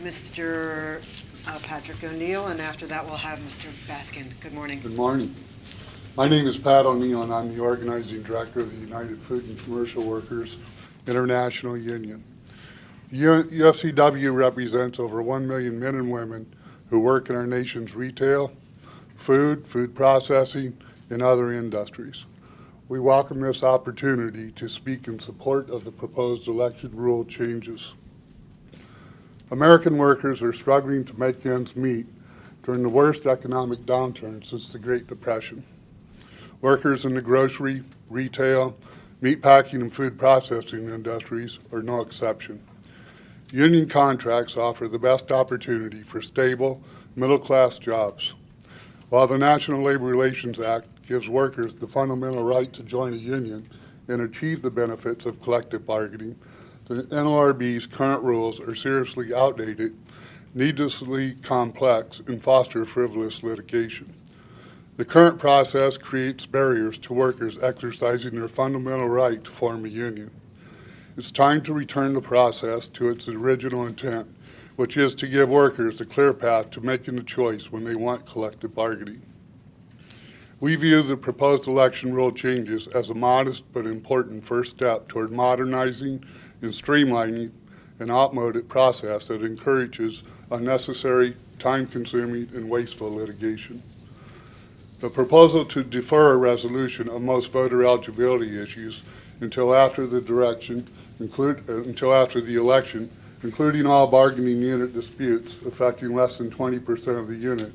Mr. Patrick O'Neill, and after that we'll have Mr. Baskin. Good morning. Good morning. My name is Pat O'Neill, and I'm the organizing director of the United Food and Commercial Workers International Union. The UFCW represents over 1 million men and women who work in our nation's retail, food processing, and other industries. We welcome this opportunity to speak in support of the proposed election rule changes. American workers are struggling to make ends meet during the worst economic downturn since the Great Depression. Workers in the grocery, retail, meatpacking, and food processing industries are no exception. Union contracts offer the best opportunity for stable, middle-class jobs. While the National Labor Relations Act gives workers the fundamental right to join a union and achieve the benefits of collective bargaining, the NLRB's current rules are seriously outdated, needlessly complex, and foster frivolous litigation. The current process creates barriers to workers exercising their fundamental right to form a union. It's time to return the process to its original intent, which is to give workers a clear path to making a choice when they want collective bargaining. We view the proposed election rule changes as a modest but important first step toward modernizing and streamlining an outmoded process that encourages unnecessary, time-consuming, and wasteful litigation. The proposal to defer a resolution of most voter eligibility issues until after the election, including all bargaining unit disputes affecting less than 20% of the unit,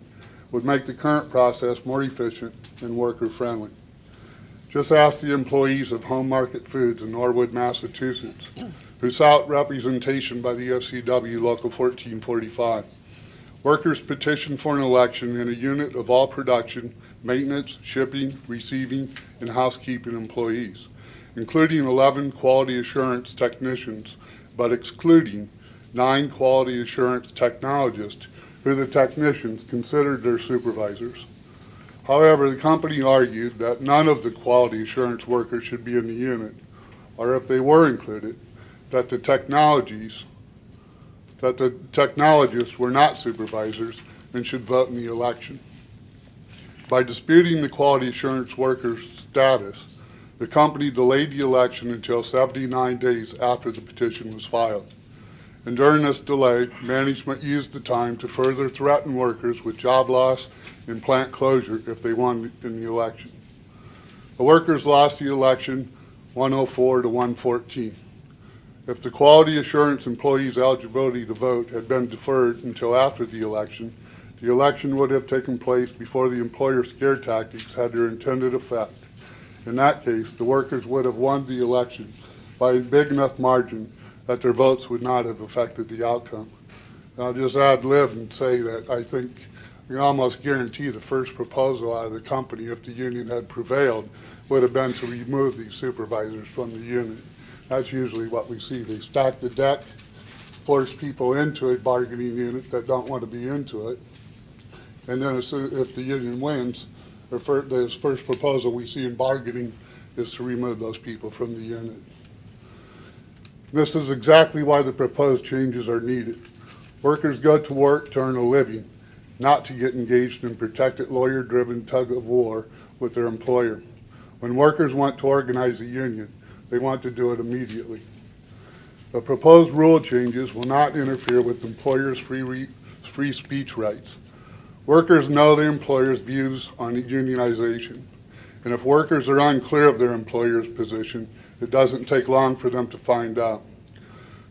would make the current process more efficient and worker-friendly. Just ask the employees of Home Market Foods in Norwood, Massachusetts, who sought representation by the FCW Local 1445. Workers petitioned for an election in a unit of all production, maintenance, shipping, receiving, and housekeeping employees, including 11 quality assurance technicians, but excluding 9 quality assurance technologists who the technicians considered their supervisors. However, the company argued that none of the quality assurance workers should be in the unit, or if they were included, that the technologists were not supervisors and should vote in the election. By disputing the quality assurance workers' status, the company delayed the election until 79 days after the petition was filed. And during this delay, management used the time to further threaten workers with job loss and plant closure if they won in the election. The workers lost the election 104 to 114. If the quality assurance employees' eligibility to vote had been deferred until after the election would have taken place before the employer scare tactics had their intended effect. In that case, the workers would have won the election by a big enough margin that their votes would not have affected the outcome. I'll just ad-lib and say that I think we almost guarantee the first proposal out of the company, if the union had prevailed, would have been to remove these supervisors from the unit. That's usually what we see. They stack the deck, force people into a bargaining unit that don't want to be into it, and then if the union wins, the first proposal we see in bargaining is to remove those people from the unit. This is exactly why the proposed changes are needed. Workers go to work to earn a living, not to get engaged in protected lawyer-driven tug of war with their employer. When workers want to organize a union, they want to do it immediately. The proposed rule changes will not interfere with employers' free speech rights. Workers know the employer's views on unionization, and if workers are unclear of their employer's position, it doesn't take long for them to find out.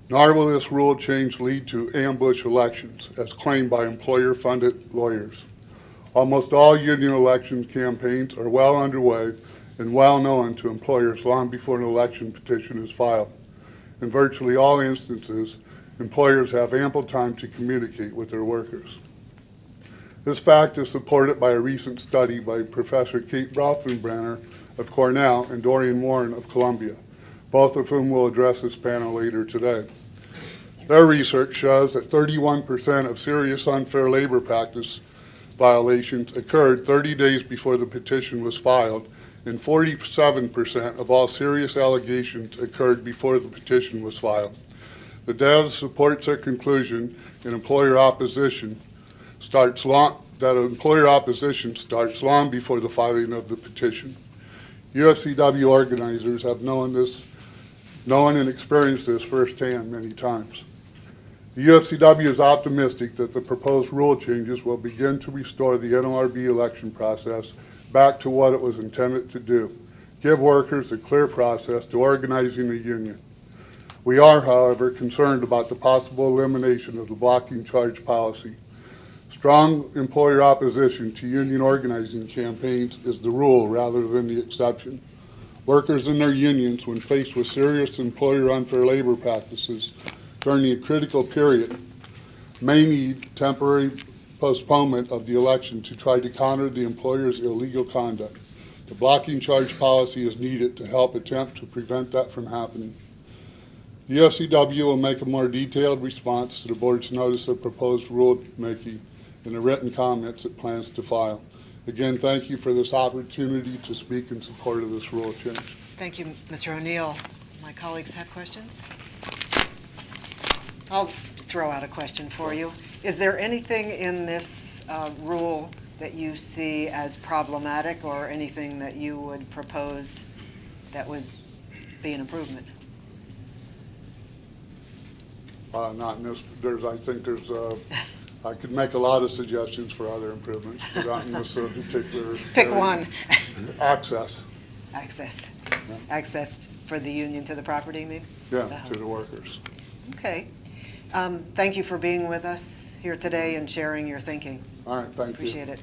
Nor will this rule change lead to ambush elections, as claimed by employer-funded lawyers. Almost all union election campaigns are well underway and well known to employers long before an election petition is filed. In virtually all instances, employers have ample time to communicate with their workers. This fact is supported by a recent study by Professor Kate Brofenbrenner of Cornell and Dorian Warren of Columbia, both of whom will address this panel later today. Their research shows that 31% of serious unfair labor practice violations occurred 30 days before the petition was filed, and 47% of all serious allegations occurred before the petition was filed. The data supports their conclusion that employer opposition starts long before the filing of the petition. UFCW organizers have known and experienced this firsthand many times. The UFCW is optimistic that the proposed rule changes will begin to restore the NLRB election process back to what it was intended to do, give workers a clear process to organizing a union. We are, however, concerned about the possible elimination of the blocking charge policy. Strong employer opposition to union organizing campaigns is the rule rather than the exception. Workers in their unions, when faced with serious employer unfair labor practices during a critical period, may need temporary postponement of the election to try to counter the employer's illegal conduct. The blocking charge policy is needed to help attempt to prevent that from happening. The UFCW will make a more detailed response to the board's notice of proposed rulemaking in the written comments it plans to file. Again, thank you for this opportunity to speak in support of this rule change. Thank you, Mr. O'Neill. My colleagues have questions? I'll throw out a question for you. Is there anything in this rule that you see as problematic or anything that you would propose that would be an improvement? Not in this, I could make a lot of suggestions for other improvements, but not in this particular. Pick area. one. Access. Access. Yeah. Access for the union to the property, you mean? Yeah, to the workers. Okay. Thank you for being with us here today and sharing your thinking. All right, thank you. Appreciate it.